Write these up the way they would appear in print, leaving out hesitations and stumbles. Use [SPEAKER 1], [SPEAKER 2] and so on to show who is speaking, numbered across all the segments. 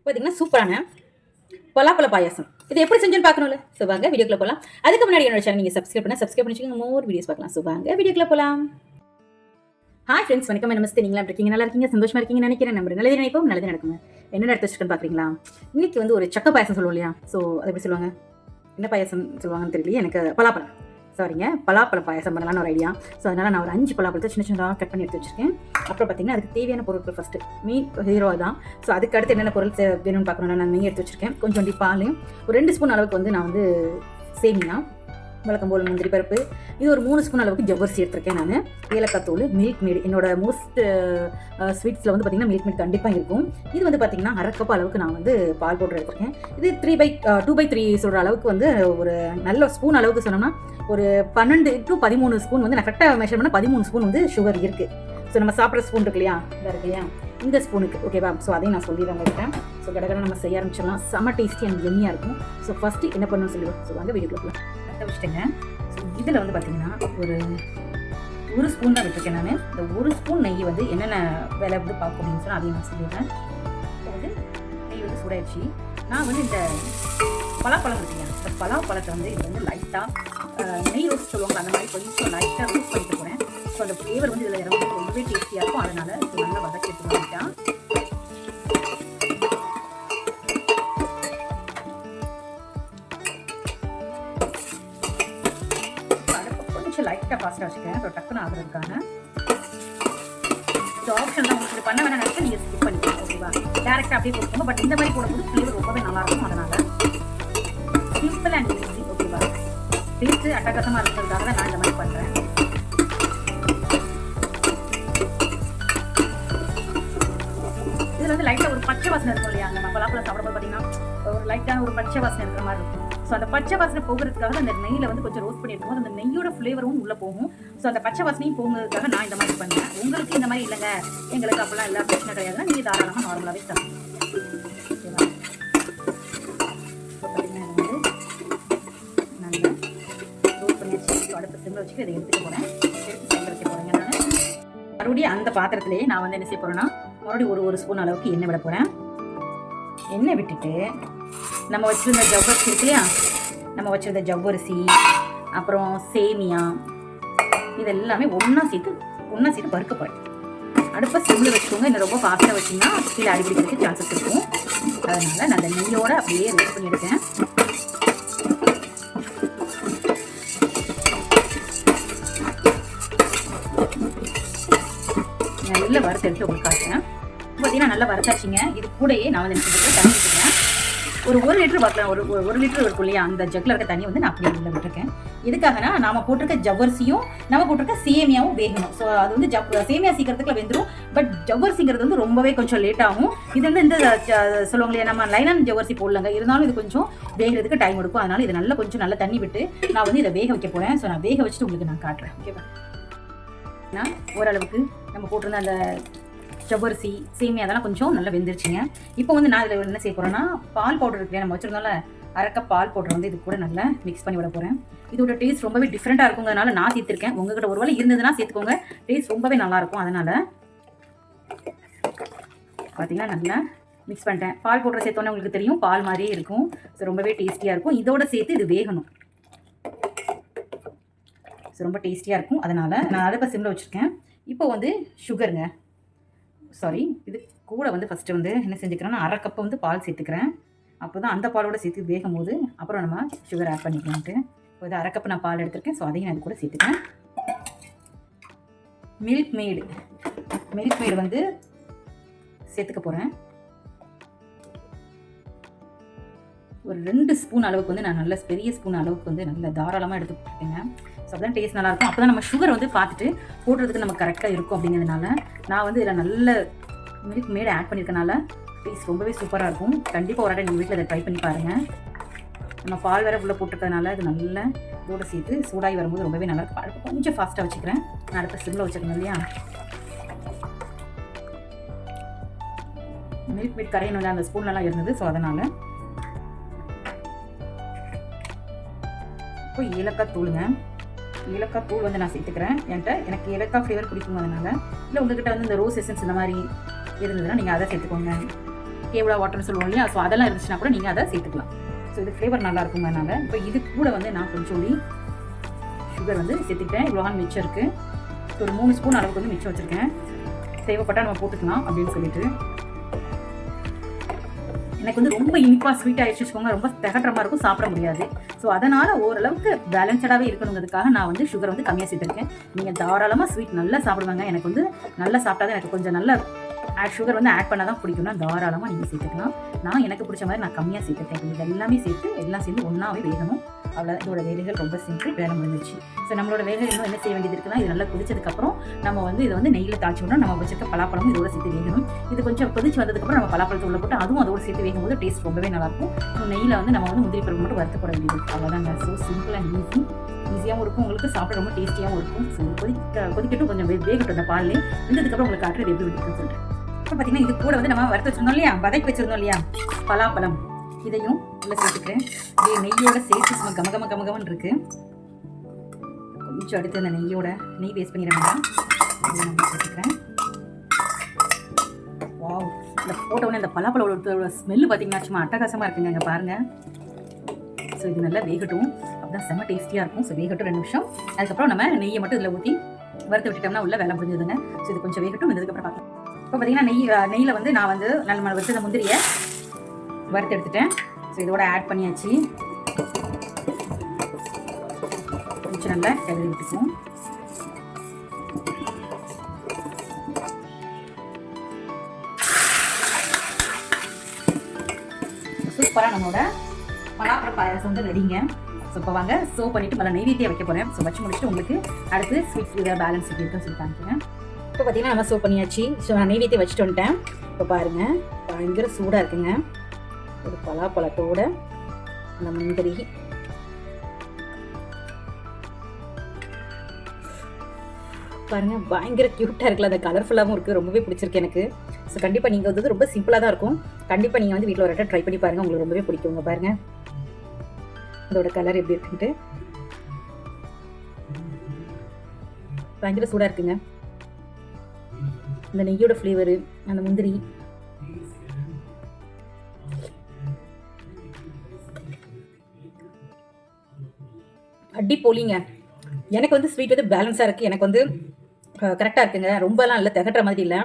[SPEAKER 1] பார்த்தீங்கன்னா சூப்பரான பலாப்பழ பாயாசம். இது எப்படி செஞ்சுன்னு பார்க்கணும்ல? ஸோ வாங்க வீடியோக்குள்ள போகலாம். அதுக்கு முன்னாடி என்னோட சேனல் நீங்கள் சப்ஸ்கிரைப் பண்ணி வச்சுக்கோங்க. மோர் வீடியோஸ் பார்க்கலாம். ஸோ வாங்க வீடியோக்குள்ள போகலாம். ஹாய் ஃப்ரெண்ட்ஸ், வணக்கம், நமஸ்தே. நீங்களா இருக்கீங்க? நல்லா இருக்கீங்க, சந்தோஷமா இருக்கீங்கன்னு நினைக்கிறேன். நம்ம நல்லது நினைப்போம், நல்லது நடக்குங்க. என்ன எடுத்து வச்சுக்கன்னு பார்க்குறீங்களா? இன்னைக்கு வந்து ஒரு சக்க பாயாசம் சொல்லுவோம் இல்லையா? ஸோ அது எப்படி சொல்லுவாங்க, என்ன பாயாசம் சொல்லுவாங்கன்னு தெரியல எனக்கு. பலாப்பழம், சாரிங்க, பலாப்பழம் பாயாசம் பண்ணலான்னு ஒரு ஐடியா. ஸோ அதனால் நான் ஒரு 5 பலாப்பழத்தை சின்ன சின்னதாக கட் பண்ணி எடுத்து வச்சிருக்கேன். அப்புறம் பார்த்தீங்கன்னா அதுக்கு தேவையான பொருட்கள் ஃபஸ்ட்டு மீன் ஹீரோ தான். ஸோ அதுக்கு அடுத்து என்னென்ன பொருள் வேணும்னு பார்க்கணும்னா நான் நெய் எடுத்து வச்சிருக்கேன். கொஞ்சம் பால், ஒரு 2 ஸ்பூன் அளவுக்கு வந்து நான் வந்து சேமியா, வழக்கம் போல் முந்திரி பருப்பு, இது ஒரு 3 ஸ்பூன் அளவுக்கு ஜவ்வரிசி எடுத்திருக்கேன். நான் ஏலக்காய் தூள், மில்க் மேடு, என்னோட மோஸ்ட் ஸ்வீட்ஸில் வந்து பார்த்திங்கன்னா மில்க் மேட் கண்டிப்பாக இருக்கும். இது வந்து பார்த்திங்கன்னா அரை கப் அளவுக்கு நான் வந்து பால் பவுடர் எடுத்திருக்கேன். இது 2/3 சொல்கிற அளவுக்கு வந்து ஒரு நல்ல ஸ்பூன் அளவுக்கு சொன்னோம்னா ஒரு 12 to 13 ஸ்பூன் வந்து நான் கரெக்டாக மெஷர் பண்ணால் 13 ஸ்பூன் வந்து சுகர் இருக்குது. ஸோ நம்ம சாப்பிட்ற ஸ்பூன் இருக்கு இல்லையா, இதாக இருக்கு இல்லையா, இந்த ஸ்பூனுக்கு ஓகேவா. ஸோ அதையும் நான் சொல்லிடுறேன் உங்கள்கிட்ட. ஸோ கடற்கரை நம்ம செய்ய ஆரம்பிச்சிடலாம். செம்ம டேஸ்டி அண்ட் எம்மியாக இருக்கும். ஸோ ஃபஸ்ட்டு என்ன பண்ணணும்னு சொல்லுவேன். ஸோ வந்து வீடியோக்குள்ள வச்சுட்டேங்க. ஸோ இதில் வந்து பார்த்தீங்கன்னா ஒரு ஸ்பூன் தான் விட்டுருக்கேன் நான். இந்த ஒரு ஸ்பூன் நெய் வந்து என்னென்ன வேலை வந்து பார்க்கும் அப்படின்னு சொன்னால் அதையும் நான் சொல்லிடுறேன். இப்போ வந்து நெய் வந்து சூடாயிடுச்சு. நான் வந்து இந்த பலாப்பழம் இருக்குங்க, இந்த பலாப்பழத்தை வந்து இது வந்து லைட்டாக நெய் ரோஸ்ட் சொல்லுவாங்க, அந்த மாதிரி கொஞ்சம் லைட்டாக ரோஸ்ட் பண்ணிட்டு போகிறேன். ஸோ அந்த ஃப்ளேவர் வந்து இதில் இறங்க ரொம்பவே டேஸ்டியாக இருக்கும். அதனால் நல்லா வதக்கி எடுத்து வந்துட்டேன். லைட்டாக ஃபாஸ்ட்டாக வச்சுக்கிறேன். ஸோ டக்குன்னு ஆகிறதுக்கான இந்த ஆப்ஷன் தான் உங்களுக்கு பண்ண வேணா நினைக்க நீங்கள் ஸ்கிப் பண்ணிக்கலாம் ஓகேவா. டேரெக்டாக அப்படியே போட்டுக்கோங்க. பட் இந்த மாதிரி போடும்போது ஃப்ளேவர் ரொம்பவே நல்லாயிருக்கும். அதனால் சிம்பிள் அண்ட் ஈஸி ஓகேவா. டேஸ்ட்டு அட்டகாசமாக இருக்கிறதுக்காக தான் நான் இந்த மாதிரி பண்ணுறேன். இதில் வந்து லைட்டாக ஒரு பச்சை வாசனை இருக்கும் இல்லையா, நம்ம பலாப்பழம் சாப்பிடும்போது பார்த்தீங்கன்னா ஒரு லைட்டான ஒரு பச்சை வாசனை இருக்கிற மாதிரி இருக்கும். ஸோ அந்த பச்சை வாசனை போகிறதுக்காக அந்த நெய்யில் வந்து கொஞ்சம் ரோஸ்ட் பண்ணி எடுக்கும்போது அந்த நெய்யோட ஃப்ளேவரும் உள்ளே போகும். ஸோ அந்த பச்சை வாசனையும் போகிறதுக்காக நான் இந்த மாதிரி பண்ணுறேன். உங்களுக்கு இந்த மாதிரி இல்லைங்க, எங்களுக்கு அப்பெல்லாம் எல்லா பிரச்சனை கிடையாதுன்னா நீங்கள் தாராளமாக நார்மலாகவே சாப்பிடுங்க. ஓகேவா. ஸோ பார்த்தீங்கன்னா இது வந்து நல்லா ரோஸ்ட் பண்ணி வச்சு ஸோ அடுப்பு சிம்மில் வச்சுட்டு இதை எடுத்துக்க போகிறேன். எடுத்து சைடில் வைக்க போகிறேங்க. நான் மறுபடியும் அந்த பாத்திரத்திலேயே நான் வந்து என்ன செய்ய போகிறேன்னா மறுபடியும் ஒரு ஸ்பூன் அளவுக்கு எண்ணெய் விட போகிறேன். எண்ணெய் விட்டுட்டு நம்ம வச்சுருந்த ஜவ்வரிசி இருக்கு இல்லையா, நம்ம வச்சுருந்த ஜவ்வரிசி அப்புறம் சேமியா இதெல்லாமே ஒன்றா சேர்த்து வறுக்க போகிறேன். அடுப்பை சிம்மில் வச்சுக்கோங்க. இன்னும் ரொம்ப ஃபாஸ்ட்டாக வச்சிங்கன்னா கீழே அடிப்பிடிக்கிறதுக்கு சான்சஸ் இருக்கும். அதனால் நான் அந்த நெய்யோடு அப்படியே ரோஸ்ட் பண்ணி எடுத்தேன். நல்லா வறுத்து எடுத்து உங்களுக்கு காட்டுறேன். பார்த்தீங்கன்னா நல்லா வறுத்தாச்சுங்க. இது கூடயே நான் வந்து தண்ணி விட்டுருக்கேன். ஒரு லிட்டர் வரலாம், ஒரு லிட்டர் இருக்கும் இல்லையா, அந்த ஜக்கில் இருக்க தண்ணி வந்து நான் அப்படியே உள்ள விட்டுருக்கேன். எதுக்காகனா நாம போட்டிருக்க ஜவ்வரிசியும் நம்ம போட்டிருக்க சேமியாவும் வேகணும். ஸோ அது வந்து சேமியா சீக்கிரத்துக்குள்ள வெந்துடும். பட் ஜவ்வரிசிங்கிறது வந்து ரொம்பவே கொஞ்சம் லேட் ஆகும். இது வந்து இந்த சொல்லுவாங்க இல்லையா, நம்ம லைனான ஜவ்வரிசி போடலங்க, இருந்தாலும் இது கொஞ்சம் வேகிறதுக்கு டைம் எடுக்கும். அதனால இதை நல்லா கொஞ்சம் நல்லா தண்ணி விட்டு நான் வந்து இதை வேக வைக்க போகிறேன். ஸோ நான் வேக வச்சுட்டு உங்களுக்கு நான் காட்டுறேன் ஓகேவா. ஓரளவுக்கு நம்ம போட்டிருந்த அந்த ஜவ்வரிசி சேமியா அதெல்லாம் கொஞ்சம் நல்லா வெந்துருச்சுங்க. இப்போ வந்து நான் இதில் என்ன செய்ய போகிறேன்னா பால் பவுடர் இருக்கு, நம்ம வச்சிருந்தால அரை கப் பால் பவுடர் வந்து இது கூட நல்லா மிக்ஸ் பண்ணி விட போகிறேன். இதோட டேஸ்ட் ரொம்பவே டிஃப்ரெண்ட்டாக இருக்குங்கிறதுனால நான் சேர்த்துருக்கேன். உங்ககிட்ட ஒரு வேளை இருந்ததுன்னா சேர்த்துக்கோங்க, டேஸ்ட் ரொம்பவே நல்லாயிருக்கும். அதனால் பார்த்தீங்கன்னா நல்லா மிக்ஸ் பண்ணிட்டேன். பால் பவுடர் சேர்த்தோன்னே உங்களுக்கு தெரியும் பால் மாதிரியே இருக்கும். ஸோ ரொம்பவே டேஸ்டியாக இருக்கும். இதோட சேர்த்து இது வேகணும். ஸோ ரொம்ப டேஸ்டியாக இருக்கும். அதனால் நான் அடுப்பை சிம்மில் வச்சுருக்கேன். இப்போ வந்து சுகருங்க, சாரி, இது கூட வந்து ஃபஸ்ட்டு வந்து என்ன செஞ்சுக்கிறேன்னா அரை கப்பை வந்து பால் சேர்த்துக்கிறேன். அப்போ தான் அந்த பாலோட சேர்த்து வேகும் போது அப்புறம் நம்ம சுகர் ஆட் பண்ணிக்கலான்ட்டு. இப்போ இது அரை கப்பு நான் பால் எடுத்திருக்கேன். ஸோ அதையும் நான் கூட சேர்த்துக்கிறேன். மில்க் மேடு வந்து சேர்த்துக்க போகிறேன். ஒரு 2 ஸ்பூன் அளவுக்கு வந்து நான் நல்ல பெரிய ஸ்பூன் அளவுக்கு வந்து நல்ல தாராளமாக எடுத்து போட்டுருக்கேங்க. ஸோ அப்போ டேஸ்ட் நல்லாயிருக்கும். அப்போ தான் நம்ம சுகர் வந்து பார்த்துட்டு போடுறதுக்கு நம்ம கரெக்டாக இருக்கும். அப்படிங்கிறதுனால நான் வந்து இதில் நல்ல மில்க் மேடு ஆட் பண்ணியிருக்கனால டேஸ்ட் ரொம்பவே சூப்பராக இருக்கும். கண்டிப்பாக ஒரு இடம் நீங்கள் வீட்டில் இதை ட்ரை பண்ணி பாருங்கள். நம்ம பால் வேறு உள்ளே போட்டுருக்கறதுனால அது நல்லா இதோடு சேர்த்து சூடாகி வரும்போது ரொம்பவே நல்லாயிருக்கும். அடுப்பு கொஞ்சம் ஃபாஸ்ட்டாக வச்சுக்கிறேன். நான் அடுப்பை சிம்மில் வச்சுருக்கேன் இல்லையா. மில்க் மேட் கரையணும் அந்த ஸ்பூன்லலாம் இருந்தது. ஸோ அதனால் இப்போ ஏலக்காய் தூளுங்க, ஏலக்காய் தூள் வந்து நான் சேர்த்துக்கிறேன். எனக்கு ஏலக்காய் ஃப்ளேவர் பிடிக்கும். அதனால் இல்லை உங்ககிட்ட வந்து இந்த ரோஸ் எசன்ஸ் இந்த மாதிரி இருந்ததுன்னா நீங்கள் அதை சேர்த்துக்கோங்க. கேவலா வாட்டர்னு சொல்லுவோம் இல்லையா, ஸோ அதெல்லாம் இருந்துச்சுன்னா கூட நீங்கள் அதை சேர்த்துக்கலாம். ஸோ இது ஃப்ளேவர் நல்லா இருக்குங்கனால இப்போ இது கூட வந்து நான் கொஞ்சம் சுகர் வந்து சேர்த்துக்கிட்டேன். இவ்வளோதான் மிச்சம் இருக்குது. ஸோ ஒரு 3 ஸ்பூன் அளவுக்கு வந்து மிச்சம் வச்சுருக்கேன். தேவைப்பட்டால் நம்ம போட்டுக்கலாம் அப்படின்னு சொல்லிட்டு. எனக்கு வந்து ரொம்ப இனிப்பாக ஸ்வீட் ஆகிடுச்சு வச்சுக்கோங்க, ரொம்ப திகட்டுற மாதிரி இருக்கும், சாப்பிட முடியாது. ஸோ அதனால் ஓரளவுக்கு பேலன்ஸ்டாகவே இருக்கணுங்கிறதுக்காக நான் வந்து சுகர் வந்து கம்மியாக சேர்த்துருக்கேன். நீங்கள் தாராளமாக ஸ்வீட் நல்லா சாப்பிடுவாங்க. எனக்கு வந்து நல்லா சாப்பிட்டா தான் எனக்கு கொஞ்சம் நல்ல சுகர் வந்து ஆட் பண்ண தான் பிடிக்கும்னா தாராளமாக நீங்கள் சேர்த்துக்கலாம். நான் எனக்கு பிடிச்ச மாதிரி நான் கம்மியாக சேர்த்துருக்கேன். இது எல்லாமே சேர்த்து எல்லாம் சேர்ந்து ஒன்றாவே வேகணும். அவ்வளோ இதோட வேலைகள் ரொம்ப சிம்பிள், வேலை முடிஞ்சிச்சு. ஸோ நம்மளோட வேலை இன்னும் என்ன செய்ய வேண்டியது இருக்குன்னா, இது நல்லா கொதிச்சதுக்கப்புறம் நம்ம வந்து இதை வந்து நெய்யில் தாளிச்சு விடணும். நம்ம வச்சிருக்க பலாப்பழமும் இதோட சேர்த்து வேகணும். இது கொஞ்சம் கொதிச்சு வந்ததுக்கப்புறம் நம்ம பலாப்பழத்தை உள்ள போட்டு அதுவும் அதோட சேர்த்து வேகும்போது டேஸ்ட் ரொம்பவே நல்லாயிருக்கும். ஸோ நெய்யில் வந்து நம்ம வந்து முந்திரி பருப்பு மட்டும் வறுத்து போட வேண்டியது. அவ்வளோதாங்க. ஸோ சிம்பிள் அண்ட் ஈஸியாகவும் இருக்கும், உங்களுக்கு சாப்பிட ரொம்ப டேஸ்டியாகவும் இருக்கும். ஸோ கொதிக்கட்டும், கொஞ்சம் வேகட்டும் அந்த பால்லே. வெந்ததுக்கப்புறம் உங்களுக்கு காட்டுறது எப்படி இருக்குன்னு சொல்லிட்டு. இப்போ பார்த்தீங்கன்னா இது கூட வந்து நம்ம வறுத்து வச்சிருந்தோம் இல்லையா, வதக்கி வச்சிருந்தோம் இல்லையா பலாப்பழம், இதையும் உள்ள சேர்த்துக்கிறேன். இதே நெய்யோட சேர்த்து சும்மா கமகமன்னு இருக்கு. கொஞ்சம் அடுத்து அந்த நெய் வேஸ்ட் பண்ணிடுறேன். நம்ம சேர்த்துக்கிறேன். வாவ், இந்த போட்டோன்னே இந்த பலாப்பழத்தோட ஸ்மெல்லு பார்த்தீங்கன்னா சும்மா அட்டகாசமாக இருக்குங்க. இங்கே பாருங்கள். ஸோ இது நல்லா வேகட்டும், அப்படிதான் செம்ம டேஸ்டியாக இருக்கும். ஸோ வேகட்டும் 2 நிமிஷம். அதுக்கப்புறம் நம்ம நெய்யை மட்டும் இதில் ஊற்றி வறுத்து விட்டுட்டோம்னா உள்ள வேலை முடிஞ்சதுங்க. ஸோ இது கொஞ்சம் வேகட்டும். வந்ததுக்கப்புறம் பார்க்கலாம். இப்போ பார்த்தீங்கன்னா நெய்யில் வந்து நான் வந்து நல்ல வறுத்த முந்திரியை வறுத்து எடுத்துட்டேன். ஸோ இதோட ஆட் பண்ணியாச்சு. கொஞ்சம் நல்லா கிளறி விட்டுக்குவோம். சூப்பராக நம்மளோட பலாப்பழ பாயாசம் வந்து ரெடிங்க. ஸோ இப்போ வாங்க சர்வ் பண்ணிவிட்டு மேலே நெய்வேத்தியம் வைக்க போகிறேன். ஸோ வச்சு முடிச்சுட்டு உங்களுக்கு அடுத்து ஸ்வீட் இதை பேலன்ஸ் எப்படி இருக்குன்னு சொல்லி காமிக்கிறேன். இப்போ பார்த்தீங்கன்னா நம்ம சர்வ் பண்ணியாச்சு. ஸோ நான் நெய்வேத்தியம் வச்சுட்டு வந்துட்டேன். இப்போ பாருங்கள், பயங்கர சூடாக இருக்குங்க. ஒரு பலாப்பழத்தோட அந்த முந்திரி பாருங்க, பயங்கர க்யூட்டாக இருக்குல்ல, அந்த கலர்ஃபுல்லாகவும் இருக்குது, ரொம்பவே பிடிச்சிருக்கு எனக்கு. ஸோ கண்டிப்பாக நீங்கள் வந்து ரொம்ப சிம்பிளாக தான் இருக்கும். கண்டிப்பாக நீங்கள் வந்து வீட்டில் ஒரு இடத்துல ட்ரை பண்ணி பாருங்கள், உங்களுக்கு ரொம்பவே பிடிக்குங்க. பாருங்கள் அதோட கலர் எப்படி இருக்குன்ட்டு, பயங்கர சூடாக இருக்குங்க. இந்த நெய்யோட ஃப்ளேவரு, அந்த முந்திரி அடி போலிங்க. எனக்கு வந்து ஸ்வீட் வந்து பேலன்ஸாக இருக்குது. எனக்கு வந்து கரெக்டாக இருக்குங்க. ரொம்பலாம் இல்லை, திகட்டுற மாதிரி இல்லை,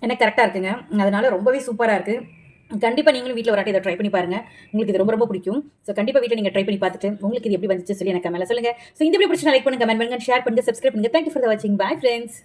[SPEAKER 1] எனக்கு கரெக்டாக இருக்குங்க. அதனால ரொம்பவே சூப்பராக இருக்குது. கண்டிப்பாக நீங்களும் வீட்டில் ஒரு வாட்டி இதை ட்ரை பண்ணி பாருங்கள். உங்களுக்கு இது ரொம்ப பிடிக்கும். ஸோ கண்டிப்பாக வீட்டில் நீங்கள் ட்ரை பண்ணி பார்த்துட்டு உங்களுக்கு இது எப்படி வந்துச்சு சொல்லி எனக்கு மேலே சொல்லுங்கள். ஸோ இந்த வீடியோ பிடிச்சி லைக் பண்ணுங்கள், கமெண்ட் பண்ணுங்கள், ஷேர் பண்ணுங்கள், சப்ஸ்கிரைப் பண்ணுங்கள். தேங்க்யூ ஃபார் வாட்சிங். Bye friends.